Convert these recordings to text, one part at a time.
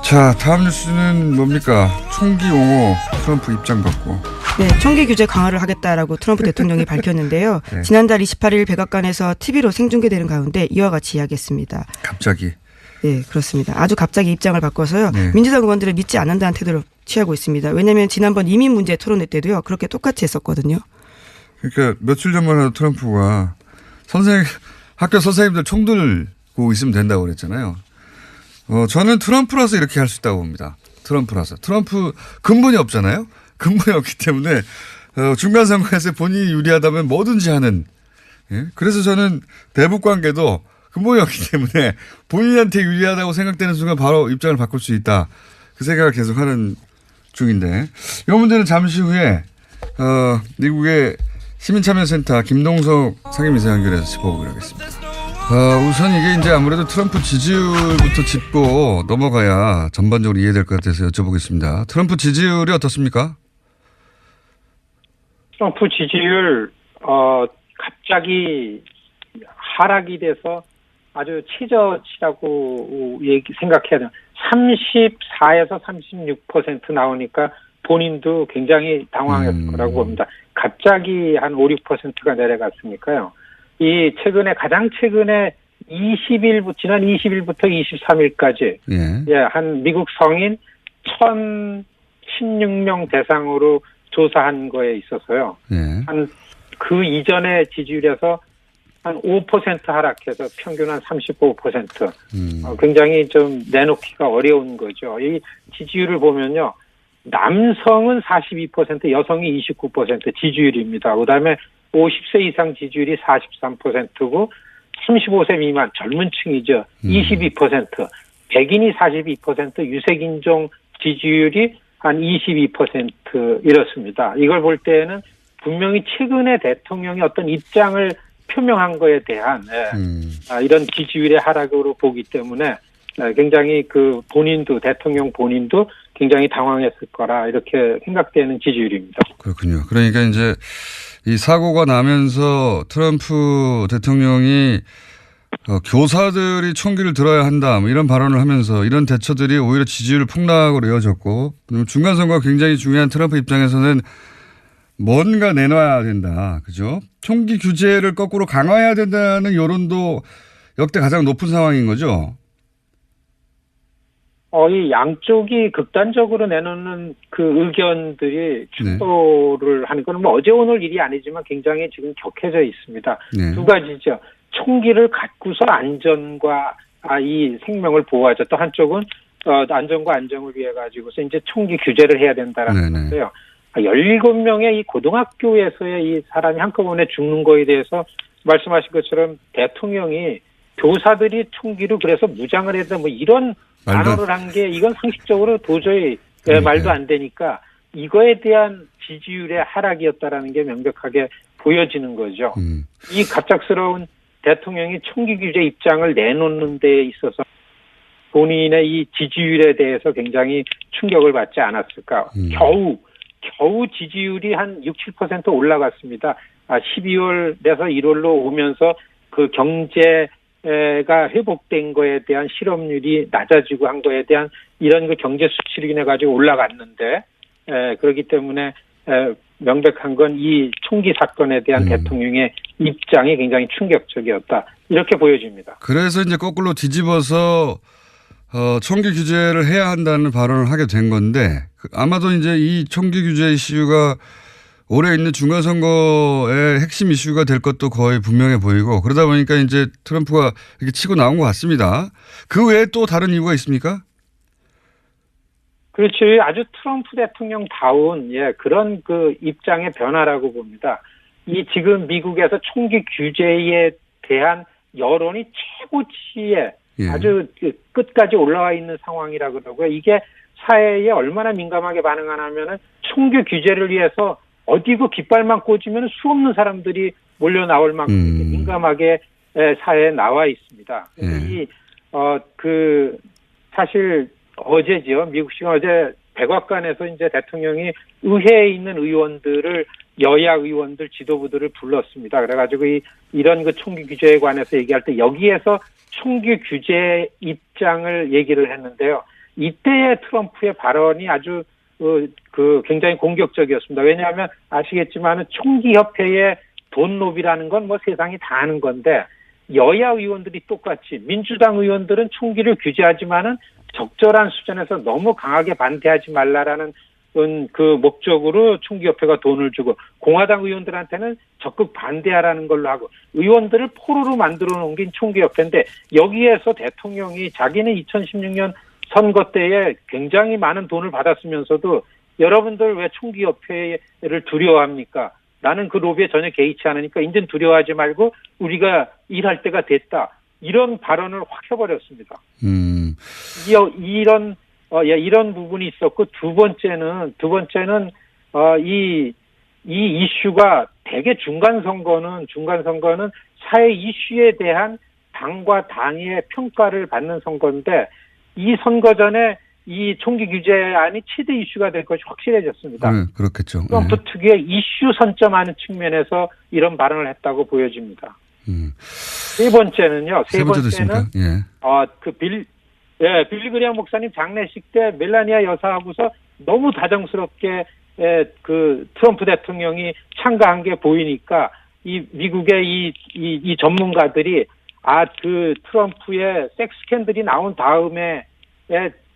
자, 다음 뉴스는 뭡니까? 총기 옹호 트럼프 입장 받고. 네, 총기 규제 강화를 하겠다라고 트럼프 대통령이 밝혔는데요. 네. 지난달 28일 백악관에서 TV로 생중계되는 가운데 이와 같이 이야기했습니다. 갑자기. 네, 그렇습니다. 아주 갑자기 입장을 바꿔서요. 네. 민주당 의원들을 믿지 않는다는 태도를 취하고 있습니다. 왜냐하면 지난번 이민 문제 토론회 때도요. 그렇게 똑같이 했었거든요. 그러니까 며칠 전만 해도 트럼프가 학교 선생님들 총 들고 있으면 된다고 그랬잖아요. 저는 트럼프라서 이렇게 할 수 있다고 봅니다. 트럼프라서. 트럼프 근본이 없잖아요. 근본이 없기 때문에 중간 선거에서 본인이 유리하다면 뭐든지 하는. 예? 그래서 저는 대북 관계도 근본이 없기 때문에 본인한테 유리하다고 생각되는 순간 바로 입장을 바꿀 수 있다. 그 생각을 계속 하는 중인데 이 문제는 잠시 후에 미국의 시민참여센터 김동석 상임이사 연결해서 짚어보기로 하겠습니다. 우선 이게 이제 아무래도 트럼프 지지율부터 짚고 넘어가야 전반적으로 이해될 것 같아서 여쭤보겠습니다. 트럼프 지지율이 어떻습니까? 트럼프 지지율 갑자기 하락이 돼서 아주 최저치라고 생각해야 돼요. 34에서 36% 나오니까 본인도 굉장히 당황했을 거라고 봅니다. 갑자기 한 5, 6%가 내려갔으니까요. 가장 최근에 지난 20일부터 23일까지 한 미국 성인 1,016명 대상으로 조사한 거에 있어서요. 그 이전의 지지율에서 한 5% 하락해서 평균 한 35%. 굉장히 좀 내놓기가 어려운 거죠. 이 지지율을 보면요. 남성은 42%, 여성이 29% 지지율입니다. 그다음에 50세 이상 지지율이 43%고 35세 미만 젊은 층이죠. 22%, 백인이 42%, 유색인종 지지율이 한 22% 이렇습니다. 이걸 볼 때는 분명히 최근에 대통령이 어떤 입장을 표명한 거에 대한 이런 지지율의 하락으로 보기 때문에 굉장히 대통령 본인도 굉장히 당황했을 거라 이렇게 생각되는 지지율입니다. 그렇군요. 그러니까 이제 이 사고가 나면서 트럼프 대통령이 교사들이 총기를 들어야 한다 뭐 이런 발언을 하면서 이런 대처들이 오히려 지지율 폭락으로 이어졌고 중간 선거가 굉장히 중요한 트럼프 입장에서는 뭔가 내놔야 된다. 그죠? 총기 규제를 거꾸로 강화해야 된다는 여론도 역대 가장 높은 상황인 거죠? 이 양쪽이 극단적으로 내놓는 그 의견들이 충돌을 하는 건 어제 오늘 일이 아니지만 굉장히 지금 격해져 있습니다. 두 가지죠. 총기를 갖고서 안전과 이 생명을 보호하자. 또 한쪽은 안전과 안정을 위해 가지고서 이제 총기 규제를 해야 된다라는 건데요. 17명의 이 고등학교에서의 이 사람이 한꺼번에 죽는 거에 대해서 말씀하신 것처럼 대통령이 교사들이 총기로 그래서 무장을 해서 뭐 이런 단어를 한 게 이건 상식적으로 도저히 말도 안 되니까 이거에 대한 지지율의 하락이었다라는 게 명백하게 보여지는 거죠. 이 갑작스러운 대통령이 총기 규제 입장을 내놓는 데 있어서 본인의 이 지지율에 대해서 굉장히 충격을 받지 않았을까. 겨우 지지율이 한 6, 7% 올라갔습니다. 12월에서 1월로 오면서 그 경제가 회복된 거에 대한 실업률이 낮아지고 한 거에 대한 이런 그 경제 수치로 인해 가지고 올라갔는데 그렇기 때문에 명백한 건 이 총기 사건에 대한 대통령의 입장이 굉장히 충격적이었다. 이렇게 보여집니다. 그래서 이제 거꾸로 뒤집어서 총기 규제를 해야 한다는 발언을 하게 된 건데 아마도 이제 이 총기 규제 이슈가 올해 있는 중간선거의 핵심 이슈가 될 것도 거의 분명해 보이고 그러다 보니까 이제 트럼프가 이렇게 치고 나온 것 같습니다. 그 외에 또 다른 이유가 있습니까? 그렇지. 아주 트럼프 대통령다운 그런 그 입장의 변화라고 봅니다. 이 지금 미국에서 총기 규제에 대한 여론이 최고치에 아주 끝까지 올라와 있는 상황이라 그러고요. 이게 사회에 얼마나 민감하게 반응하냐면은 총기 규제를 위해서 어디고 깃발만 꽂으면 수없는 사람들이 몰려 나올 만큼 민감하게 사회에 나와 있습니다. 사실 어제죠. 미국 시간 어제 백악관에서 이제 대통령이 의회에 있는 의원들을 여야 의원들 지도부들을 불렀습니다. 그래가지고 이런 그 총기 규제에 관해서 얘기할 때 여기에서 총기 규제 입장을 얘기를 했는데요. 이때의 트럼프의 발언이 아주 굉장히 공격적이었습니다. 왜냐하면 아시겠지만은 총기협회의 돈 로비라는 건 뭐 세상이 다 아는 건데 여야 의원들이 똑같이 민주당 의원들은 총기를 규제하지만은 적절한 수준에서 너무 강하게 반대하지 말라라는 그 목적으로 총기협회가 돈을 주고 공화당 의원들한테는 적극 반대하라는 걸로 하고 의원들을 포로로 만들어 놓은 게 총기협회인데 여기에서 대통령이 자기는 2016년 선거 때에 굉장히 많은 돈을 받았으면서도 여러분들 왜 총기협회를 두려워합니까? 나는 그 로비에 전혀 개의치 않으니까 이제는 두려워하지 말고 우리가 일할 때가 됐다. 이런 발언을 확 해버렸습니다. 이런 부분이 있었고 두 번째는 이 이슈가 대개 중간 선거는 사회 이슈에 대한 당과 당의 평가를 받는 선거인데 이 선거 전에 이 총기 규제안이 최대 이슈가 될 것이 확실해졌습니다. 그렇겠죠. 트럼프 특유의 이슈 선점하는 측면에서 이런 발언을 했다고 보여집니다. 세 번째는요. 세 번째는 빌리 그리엄 목사님 장례식 때 멜라니아 여사하고서 너무 다정스럽게 그 트럼프 대통령이 참가한 게 보이니까 이 미국의 이 전문가들이 그 트럼프의 섹스 스캔들이 나온 다음에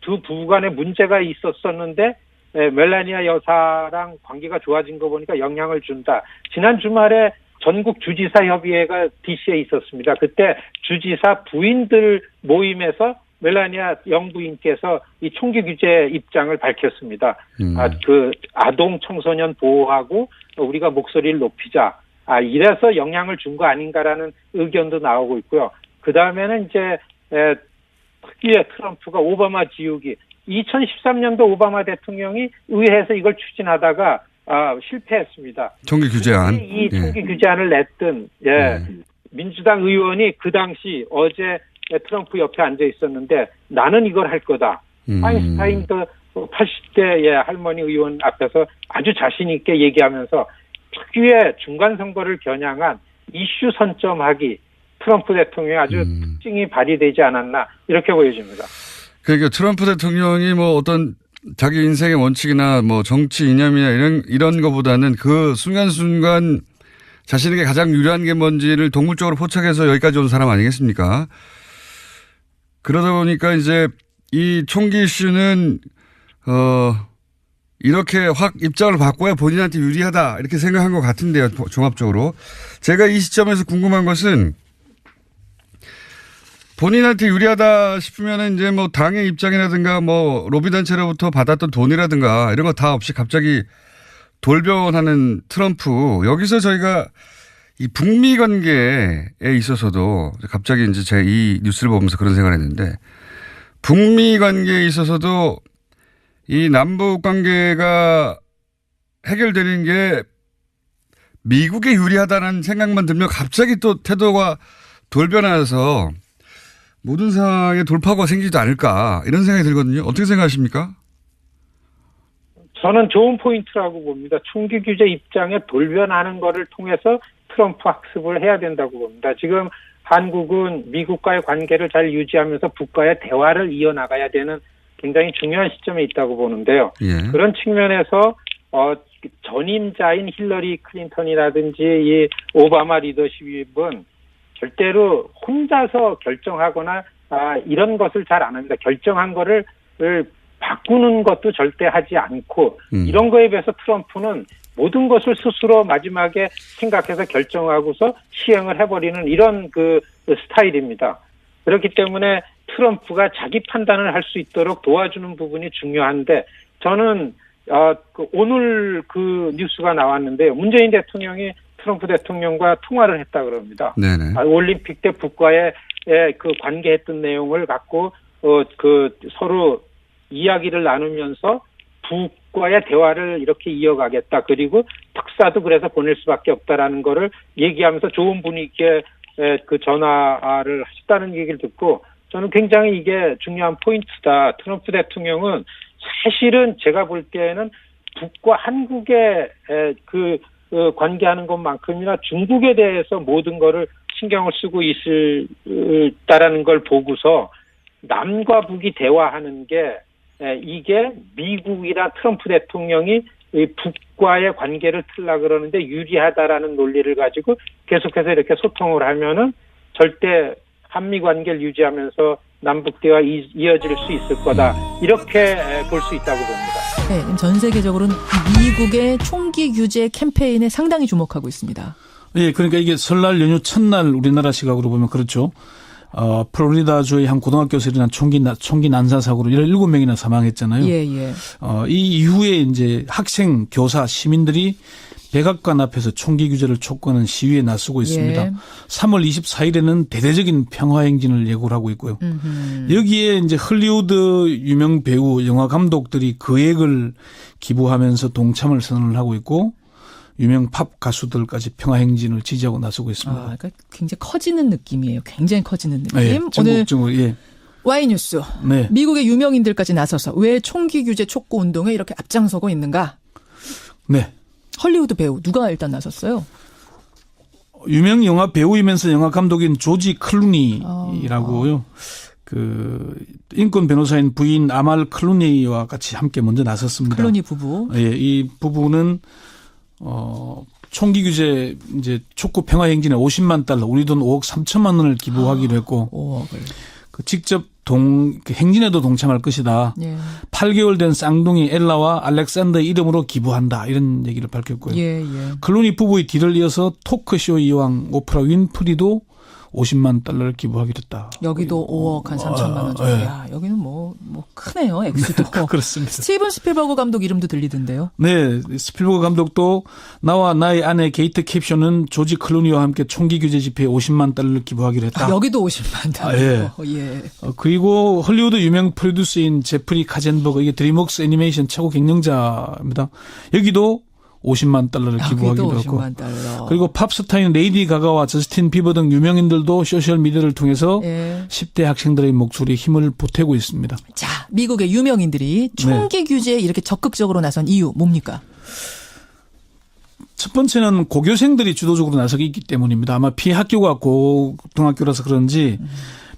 두 부부 간에 문제가 있었었는데 멜라니아 여사랑 관계가 좋아진 거 보니까 영향을 준다. 지난 주말에 전국 주지사 협의회가 DC에 있었습니다. 그때 주지사 부인들 모임에서 멜라니아 영부인께서 이 총기 규제 입장을 밝혔습니다. 그 아동 청소년 보호하고 우리가 목소리를 높이자. 이래서 영향을 준 거 아닌가라는 의견도 나오고 있고요. 그 다음에는 이제 특유의 트럼프가 오바마 지우기. 2013년도 오바마 대통령이 의회에서 이걸 추진하다가 실패했습니다. 총기 규제안. 이 총기 규제안을 냈던 민주당 의원이 그 당시 어제 트럼프 옆에 앉아 있었는데 나는 이걸 할 거다. 아인슈타인 80대의 할머니 의원 앞에서 아주 자신 있게 얘기하면서 특유의 중간 선거를 겨냥한 이슈 선점하기 트럼프 대통령의 아주 특징이 발휘되지 않았나 이렇게 보여집니다. 그러니까 트럼프 대통령이 뭐 어떤 자기 인생의 원칙이나 뭐 정치 이념이나 이런 거보다는 그 순간순간 자신에게 가장 유리한 게 뭔지를 동물적으로 포착해서 여기까지 온 사람 아니겠습니까? 그러다 보니까 이제 이 총기 이슈는 이렇게 확 입장을 바꿔야 본인한테 유리하다 이렇게 생각한 것 같은데요. 종합적으로. 제가 이 시점에서 궁금한 것은 본인한테 유리하다 싶으면은 이제 뭐 당의 입장이라든가 뭐 로비 단체로부터 받았던 돈이라든가 이런 거 다 없이 갑자기 돌변하는 트럼프. 여기서 저희가 이 북미 관계에 있어서도 갑자기 이제 제가 이 뉴스를 보면서 그런 생각을 했는데 북미 관계에 있어서도 이 남북 관계가 해결되는 게 미국에 유리하다는 생각만 들면 갑자기 또 태도가 돌변해서 모든 상황에 돌파구가 생기지도 않을까 이런 생각이 들거든요. 어떻게 생각하십니까? 저는 좋은 포인트라고 봅니다. 총기 규제 입장에 돌변하는 거를 통해서 트럼프 학습을 해야 된다고 봅니다. 지금 한국은 미국과의 관계를 잘 유지하면서 북과의 대화를 이어나가야 되는 굉장히 중요한 시점에 있다고 보는데요. 그런 측면에서 전임자인 힐러리 클린턴이라든지 이 오바마 리더십은 절대로 혼자서 결정하거나 이런 것을 잘 안 합니다. 결정한 거를 바꾸는 것도 절대 하지 않고 이런 거에 비해서 트럼프는 모든 것을 스스로 마지막에 생각해서 결정하고서 시행을 해버리는 이런 그 스타일입니다. 그렇기 때문에 트럼프가 자기 판단을 할 수 있도록 도와주는 부분이 중요한데 저는 오늘 그 뉴스가 나왔는데요. 문재인 대통령이 트럼프 대통령과 통화를 했다 그럽니다. 올림픽 때 북과의 그 관계했던 내용을 갖고 그 서로 이야기를 나누면서 북과의 대화를 이렇게 이어가겠다. 그리고 특사도 그래서 보낼 수밖에 없다라는 거를 얘기하면서 좋은 분위기에 그 전화를 하셨다는 얘기를 듣고 저는 굉장히 이게 중요한 포인트다. 트럼프 대통령은 사실은 제가 볼 때는 북과 한국의 그 관계하는 것만큼이나 중국에 대해서 모든 거를 신경을 쓰고 있다라는 걸 보고서 남과 북이 대화하는 게 이게 미국이나 트럼프 대통령이 이 북과의 관계를 틀라 그러는데 유리하다라는 논리를 가지고 계속해서 이렇게 소통을 하면은 절대 한미 관계를 유지하면서 남북 대화 이어질 수 있을 거다. 이렇게 볼 수 있다고 봅니다. 네, 전 세계적으로는 미국의 총기 규제 캠페인에 상당히 주목하고 있습니다. 예, 그러니까 이게 설날 연휴 첫날 우리나라 시각으로 보면 그렇죠. 플로리다주의 한 고등학교에서 일어난 총기 난사 사고로 17명이나 사망했잖아요. 예, 예. 이 이후에 이제 학생, 교사, 시민들이 백악관 앞에서 총기 규제를 촉구하는 시위에 나서고 있습니다. 예. 3월 24일에는 대대적인 평화 행진을 예고를 하고 있고요. 여기에 이제 헐리우드 유명 배우, 영화 감독들이 거액을 기부하면서 동참을 선언을 하고 있고 유명 팝 가수들까지 평화 행진을 지지하고 나서고 있습니다. 그러니까 굉장히 커지는 느낌이에요. 굉장히 커지는 느낌. 네, 오늘 전국적으로 예. Y뉴스. 네. 미국의 유명인들까지 나서서 왜 총기 규제 촉구 운동에 이렇게 앞장서고 있는가? 네. 헐리우드 배우 누가 일단 나섰어요? 유명 영화 배우이면서 영화 감독인 조지 클루니라고요. 그 인권 변호사인 부인 아말 클루니와 같이 함께 먼저 나섰습니다. 클루니 부부. 예, 이 부부는 총기 규제 이제 촉구 평화 행진에 50만 달러, 우리 돈 5억 3천만 원을 기부하기로 했고 5억을. 그 직접 그 행진에도 동참할 것이다. 예. 8개월 된 쌍둥이 엘라와 알렉산더의 이름으로 기부한다. 이런 얘기를 밝혔고요. 예, 예. 클루니 부부의 뒤를 이어서 토크쇼 이왕 오프라 윈프리도 50만 달러를 기부하기로 했다. 여기도 5억 한 3천만 원 정도. 예. 야, 여기는 뭐 크네요, 액수도. 그렇습니다. 스티븐 스필버그 감독 이름도 들리던데요. 네, 스필버그 감독도 나와 나의 아내 게이트 캡션은 조지 클루니와 함께 총기 규제 집회에 50만 달러를 기부하기로 했다. 여기도 50만 달러. 예. 예. 그리고 헐리우드 유명 프로듀서인 제프리 카젠버그, 이게 드림웍스 애니메이션 최고 경영자입니다. 여기도 50만 달러를 기부하기로 했고. 50만 달러. 그리고 팝스타인 레이디 가가와 저스틴 비버 등 유명인들도 소셜미디어를 통해서 예. 10대 학생들의 목소리에 힘을 보태고 있습니다. 자, 미국의 유명인들이 총기 규제에 이렇게 적극적으로 나선 이유 뭡니까? 첫 번째는 고교생들이 주도적으로 나서기 있기 때문입니다. 아마 피해 학교가 고등학교라서 그런지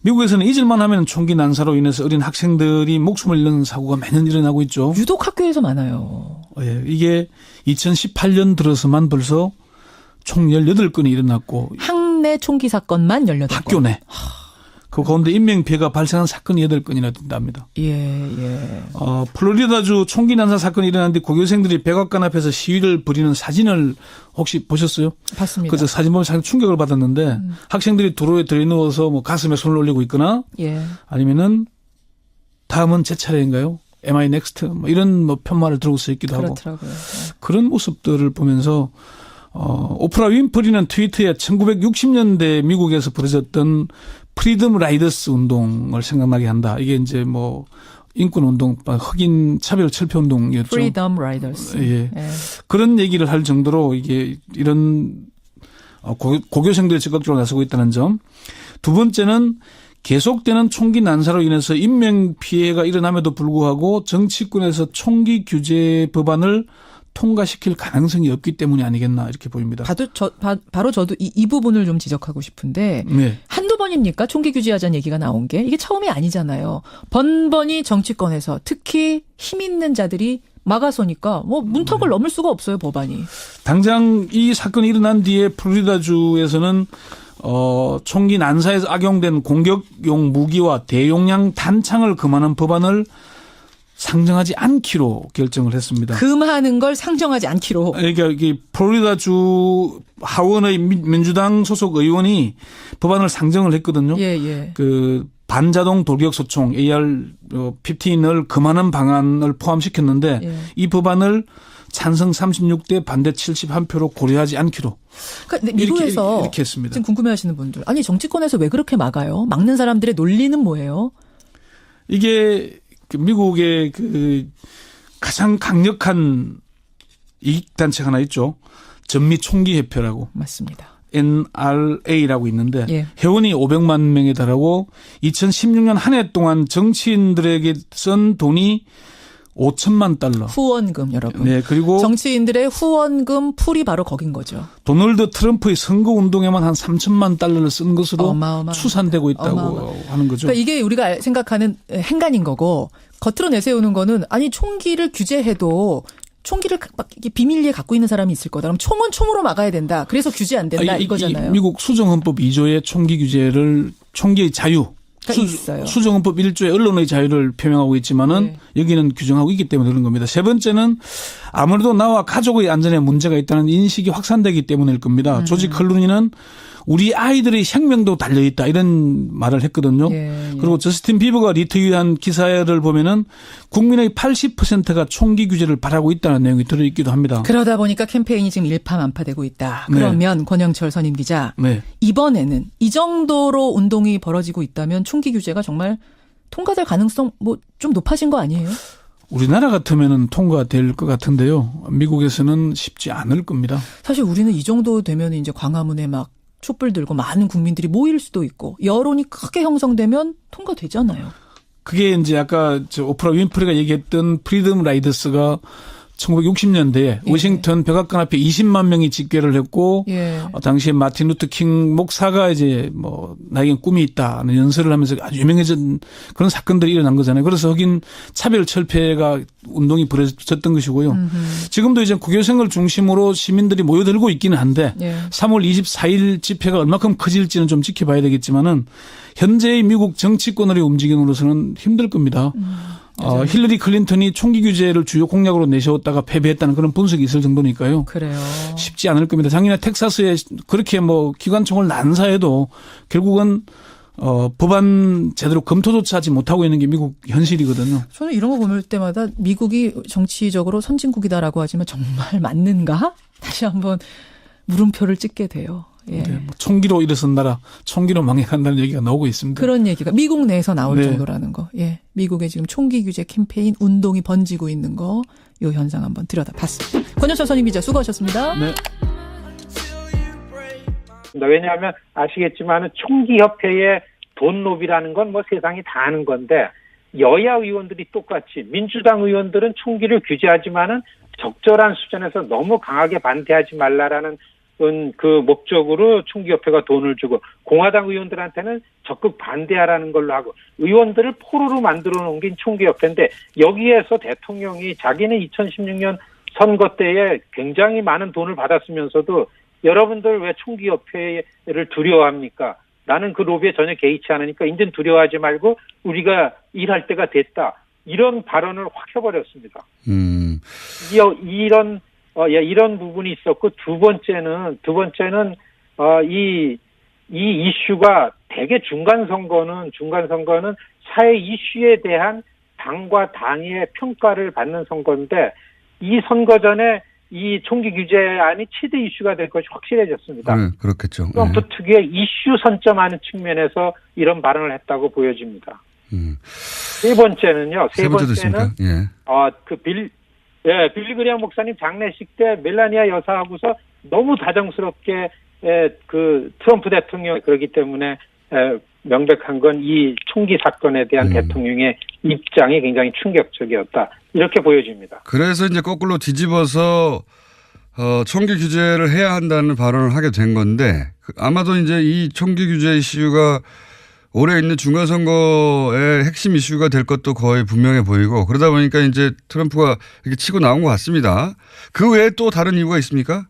미국에서는 잊을만 하면 총기 난사로 인해서 어린 학생들이 목숨을 잃는 사고가 매년 일어나고 있죠. 유독 학교에서 많아요. 예, 이게 2018년 들어서만 벌써 총 18건이 일어났고 학내 총기 사건만 18건. 학교 내. 그 가운데 인명피해가 발생한 사건이 8건이나 된답니다. 예, 예. 플로리다주 총기 난사 사건이 일어났는데 고교생들이 백악관 앞에서 시위를 벌이는 사진을 혹시 보셨어요? 봤습니다. 그래서 사진 보면 상당히 충격을 받았는데 학생들이 도로에 들이누워서 뭐 가슴에 손을 올리고 있거나 예. 아니면은 다음은 제 차례인가요? Am I next? 뭐 이런 뭐 편말을 들고 서 있기도 하고 그렇더라고요. 그런 모습들을 보면서 오프라 윈프리는 트위터에 1960년대 미국에서 벌어졌던 프리덤 라이더스 운동을 생각나게 한다. 이게 이제 뭐 인권 운동, 흑인 차별 철폐 운동이었죠. 프리덤 라이더스. 예. 그런 얘기를 할 정도로 이게 이런 고교생들이 적극적으로 나서고 있다는 점. 두 번째는 계속되는 총기 난사로 인해서 인명 피해가 일어남에도 불구하고 정치권에서 총기 규제 법안을 통과시킬 가능성이 없기 때문이 아니겠나 이렇게 보입니다. 바로 저도 이 부분을 좀 지적하고 싶은데 네. 한두 번입니까? 총기 규제하자는 얘기가 나온 게. 이게 처음이 아니잖아요. 번번이 정치권에서 특히 힘 있는 자들이 막아서니까 뭐 문턱을 넘을 수가 없어요, 법안이. 당장 이 사건이 일어난 뒤에 플로리다주에서는 총기 난사에서 악용된 공격용 무기와 대용량 단창을 금하는 법안을 상정하지 않기로 결정을 했습니다. 금하는 걸 상정하지 않기로. 그러니까 이게 플로리다주 하원의 민주당 소속 의원이 법안을 상정을 했거든요. 예, 예. 그 반자동 돌격 소총 AR-15을 금하는 방안을 포함시켰는데 예. 이 법안을 찬성 36대 반대 71표로 고려하지 않기로. 그러니까 미국에서 이렇게 했습니다. 지금 궁금해하시는 분들, 아니 정치권에서 왜 그렇게 막아요? 막는 사람들의 논리는 뭐예요? 이게 미국의 그 가장 강력한 이익단체가 하나 있죠. 전미총기협회라고. 맞습니다. NRA라고 있는데 예. 회원이 500만 명에 달하고 2016년 한 해 동안 정치인들에게 쓴 돈이 5천만 달러. 후원금 여러분. 네, 그리고 정치인들의 후원금 풀이 바로 거긴 거죠. 도널드 트럼프의 선거 운동에만 한 3천만 달러를 쓴 것으로 어마어마한 추산되고 있다고 하는 거죠. 그러니까 이게 우리가 생각하는 행간인 거고 겉으로 내세우는 거는 아니 총기를 규제해도 총기를 막 이렇게 비밀리에 갖고 있는 사람이 있을 거다. 그럼 총은 총으로 막아야 된다. 그래서 규제 안 된다 이거잖아요. 미국 수정헌법 2조의 총기 규제를 총기의 자유. 있어요. 수정헌법 1조의 언론의 자유를 표명하고 있지만은 네. 여기는 규정하고 있기 때문에 그런 겁니다. 세 번째는 아무래도 나와 가족의 안전에 문제가 있다는 인식이 확산되기 때문일 겁니다. 조지 클루니는 우리 아이들의 생명도 달려있다 이런 말을 했거든요. 예. 그리고 저스틴 비버가 리트윗한 기사를 보면은 국민의 80%가 총기 규제를 바라고 있다는 내용이 들어있기도 합니다. 그러다 보니까 캠페인이 지금 일파만파되고 있다. 그러면 권영철 선임 기자 네. 이번에는 이 정도로 운동이 벌어지고 있다면 총기 규제가 정말 통과될 가능성 뭐 좀 높아진 거 아니에요? 우리나라 같으면은 통과될 것 같은데요. 미국에서는 쉽지 않을 겁니다. 사실 우리는 이 정도 되면 이제 광화문에 막 촛불 들고 많은 국민들이 모일 수도 있고 여론이 크게 형성되면 통과되잖아요. 그게 이제 아까 저 오프라 윈프리가 얘기했던 프리덤 라이더스가 1960년대에 워싱턴 백악관 앞에 20만 명이 집회를 했고 당시에 마틴 루터 킹 목사가 이제 뭐 나에겐 꿈이 있다는 연설을 하면서 아주 유명해진 그런 사건들이 일어난 거잖아요. 그래서 흑인 차별 철폐가 운동이 벌어졌던 것이고요. 지금도 이제 고교생을 중심으로 시민들이 모여들고 있기는 한데 3월 24일 집회가 얼마큼 커질지는 좀 지켜봐야 되겠지만은 현재의 미국 정치권의 움직임으로서는 힘들 겁니다. 힐러리 클린턴이 총기 규제를 주요 공약으로 내세웠다가 패배했다는 그런 분석이 있을 정도니까요. 그래요. 쉽지 않을 겁니다. 작년에 텍사스에 그렇게 뭐 기관총을 난사해도 결국은 법안 제대로 검토조차 하지 못하고 있는 게 미국 현실이거든요. 저는 이런 거 볼 때마다 미국이 정치적으로 선진국이다라고 하지만 정말 맞는가? 다시 한번 물음표를 찍게 돼요. 예. 네, 뭐 총기로 일어선 나라, 총기로 망해간다는 얘기가 나오고 있습니다. 그런 얘기가 미국 내에서 나올 정도라는 거. 예. 미국의 지금 총기 규제 캠페인 운동이 번지고 있는 거, 이 현상 한번 들여다봤습니다. 권영철 선임 기자 수고하셨습니다. 네. 왜냐하면 아시겠지만 총기협회의 돈로비라는 건 뭐 세상이 다 아는 건데 여야 의원들이 똑같이 민주당 의원들은 총기를 규제하지만은 적절한 수준에서 너무 강하게 반대하지 말라라는 그 목적으로 총기협회가 돈을 주고 공화당 의원들한테는 적극 반대하라는 걸로 하고 의원들을 포로로 만들어 놓은 게 총기협회인데 여기에서 대통령이 자기는 2016년 선거 때에 굉장히 많은 돈을 받았으면서도 여러분들 왜 총기협회를 두려워합니까? 나는 그 로비에 전혀 개의치 않으니까 이제는 두려워하지 말고 우리가 일할 때가 됐다. 이런 발언을 확 해버렸습니다. 이런 부분이 있었고 두 번째는 이 이슈가 대개 중간 선거는 사회 이슈에 대한 당과 당의 평가를 받는 선거인데 이 선거 전에 이 총기 규제안이 최대 이슈가 될 것이 확실해졌습니다. 그렇겠죠. 트럼프 특유의 이슈 선점하는 측면에서 이런 발언을 했다고 보여집니다. 세 번째는요. 세 번째는 빌리 그리엄 목사님 장례식 때 멜라니아 여사하고서 너무 다정스럽게 그 트럼프 대통령 그러기 때문에 명백한 건 이 총기 사건에 대한 대통령의 입장이 굉장히 충격적이었다. 이렇게 보여집니다. 그래서 이제 거꾸로 뒤집어서 총기 규제를 해야 한다는 발언을 하게 된 건데 아마도 이제 이 총기 규제 이슈가 올해 있는 중간선거의 핵심 이슈가 될 것도 거의 분명해 보이고 그러다 보니까 이제 트럼프가 이렇게 치고 나온 것 같습니다. 그 외에 또 다른 이유가 있습니까?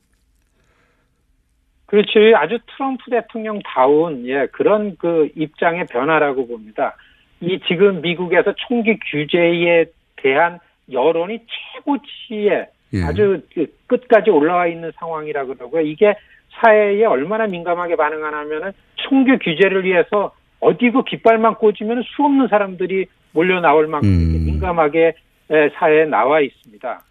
그렇지. 아주 트럼프 대통령다운 그런 그 입장의 변화라고 봅니다. 이 지금 미국에서 총기 규제에 대한 여론이 최고치에 아주 끝까지 올라와 있는 상황이라 그러고요. 이게 사회에 얼마나 민감하게 반응하냐면은 총기 규제를 위해서 어디고 깃발만 꽂으면 수없는 사람들이 몰려 나올 만큼 민감하게 사회에 나와 있습니다.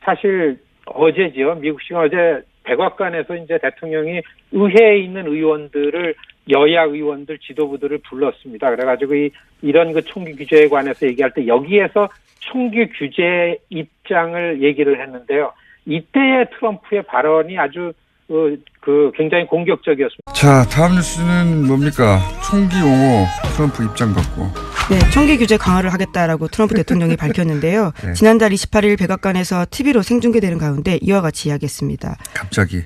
사실 어제지요. 미국 시간 어제 백악관에서 이제 대통령이 의회에 있는 의원들을 여야 의원들 지도부들을 불렀습니다. 그래가지고 이런 그 총기 규제에 관해서 얘기할 때 여기에서 총기 규제 입장을 얘기를 했는데요. 이때의 트럼프의 발언이 아주 굉장히 공격적이었습니다. 자, 다음 뉴스는 뭡니까? 총기 옹호 트럼프 입장 받고. 네, 총기 규제 강화를 하겠다라고 트럼프 대통령이 밝혔는데요. 네. 지난달 28일 백악관에서 TV로 생중계되는 가운데 이와 같이 이야기했습니다. 갑자기.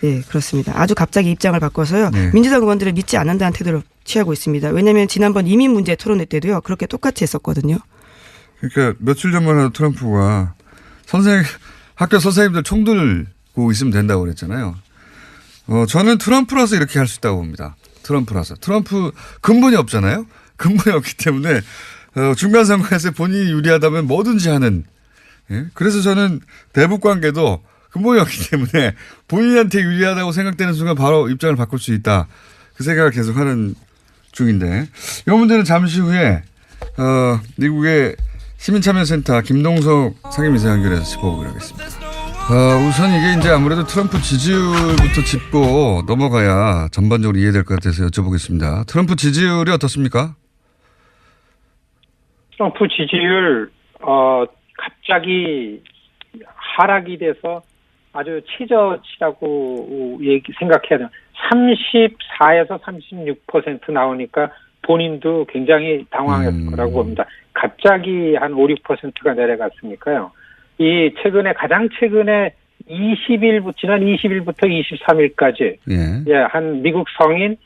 네, 그렇습니다. 아주 갑자기 입장을 바꿔서요. 네. 민주당 의원들을 믿지 않는다는 태도를 취하고 있습니다. 왜냐하면 지난번 이민 문제 토론회 때도요. 그렇게 똑같이 했었거든요. 그러니까 며칠 전만 해도 트럼프가 학교 선생님들 총들 고 있으면 된다고 그랬잖아요. 저는 트럼프라서 이렇게 할 수 있다고 봅니다. 트럼프라서. 트럼프 근본이 없잖아요. 근본이 없기 때문에 중간 선거에서 본인이 유리하다면 뭐든지 하는. 예? 그래서 저는 대북 관계도 근본이 없기 때문에 본인한테 유리하다고 생각되는 순간 바로 입장을 바꿀 수 있다. 그 생각을 계속 하는 중인데 이 문제는 잠시 후에 미국의 시민참여센터 김동석 상임이사 연결해서 짚어보기로 하겠습니다. 우선 이게 이제 아무래도 트럼프 지지율부터 짚고 넘어가야 전반적으로 이해될 것 같아서 여쭤보겠습니다. 트럼프 지지율이 어떻습니까? 트럼프 지지율 갑자기 하락이 돼서 아주 최저치라고 생각해야 돼요. 34에서 36% 나오니까 본인도 굉장히 당황했을 거라고 봅니다. 갑자기 한 5, 6%가 내려갔으니까요. 가장 최근에 지난 20일부터 23일까지 한 미국 성인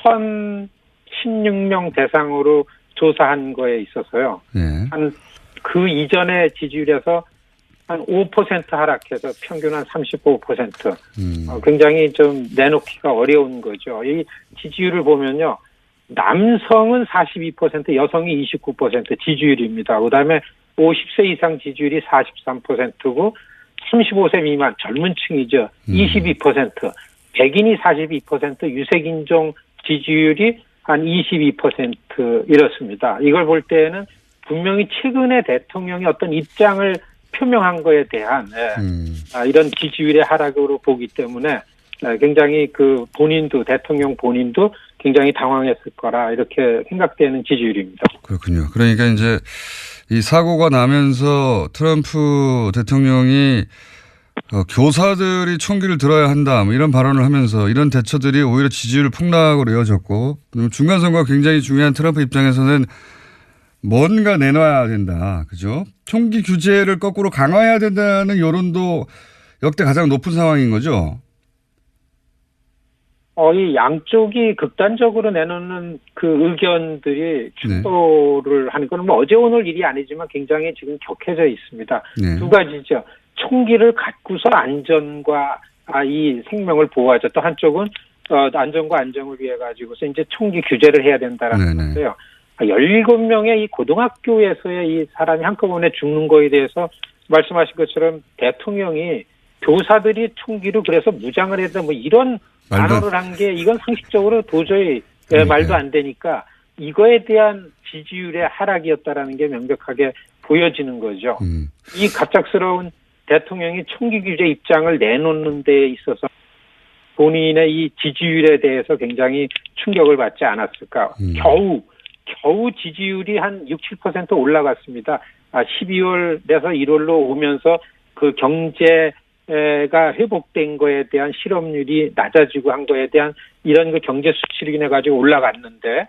1,016명 대상으로 조사한 거에 있어서요. 그 이전의 지지율에서 한 5% 하락해서 평균 한 35%. 굉장히 좀 내놓기가 어려운 거죠. 이 지지율을 보면요. 남성은 42%, 여성이 29% 지지율입니다. 그다음에 50세 이상 지지율이 43%고 35세 미만 젊은 층이죠. 22%, 백인이 42%, 유색인종 지지율이 한 22% 이렇습니다. 이걸 볼 때는 분명히 최근에 대통령이 어떤 입장을 표명한 거에 대한 이런 지지율의 하락으로 보기 때문에 굉장히 대통령 본인도 굉장히 당황했을 거라 이렇게 생각되는 지지율입니다. 그렇군요. 그러니까 이제 이 사고가 나면서 트럼프 대통령이 교사들이 총기를 들어야 한다 뭐 이런 발언을 하면서 이런 대처들이 오히려 지지율 폭락으로 이어졌고 중간 선거가 굉장히 중요한 트럼프 입장에서는 뭔가 내놔야 된다. 그죠? 총기 규제를 거꾸로 강화해야 된다는 여론도 역대 가장 높은 상황인 거죠? 이 양쪽이 극단적으로 내놓는 그 의견들이 충돌을 하는 건 어제 오늘 일이 아니지만 굉장히 지금 격해져 있습니다. 두 가지죠. 총기를 갖고서 안전과 이 생명을 보호하자. 또 한쪽은 안전과 안정을 위해 가지고서 이제 총기 규제를 해야 된다라는 건데요. 17명의 이 고등학교에서의 이 사람이 한꺼번에 죽는 거에 대해서 말씀하신 것처럼 대통령이 교사들이 총기로 그래서 무장을 해서 뭐 이런 단어를 한 게 이건 상식적으로 도저히 말도 안 되니까 이거에 대한 지지율의 하락이었다라는 게 명백하게 보여지는 거죠. 이 갑작스러운 대통령이 총기 규제 입장을 내놓는 데 있어서 본인의 이 지지율에 대해서 굉장히 충격을 받지 않았을까. 겨우 지지율이 한 6, 7% 올라갔습니다. 12월에서 1월로 오면서 그 경제가 회복된 거에 대한 실업률이 낮아지고 한 거에 대한 이런 그 경제 수치로 인해 가지고 올라갔는데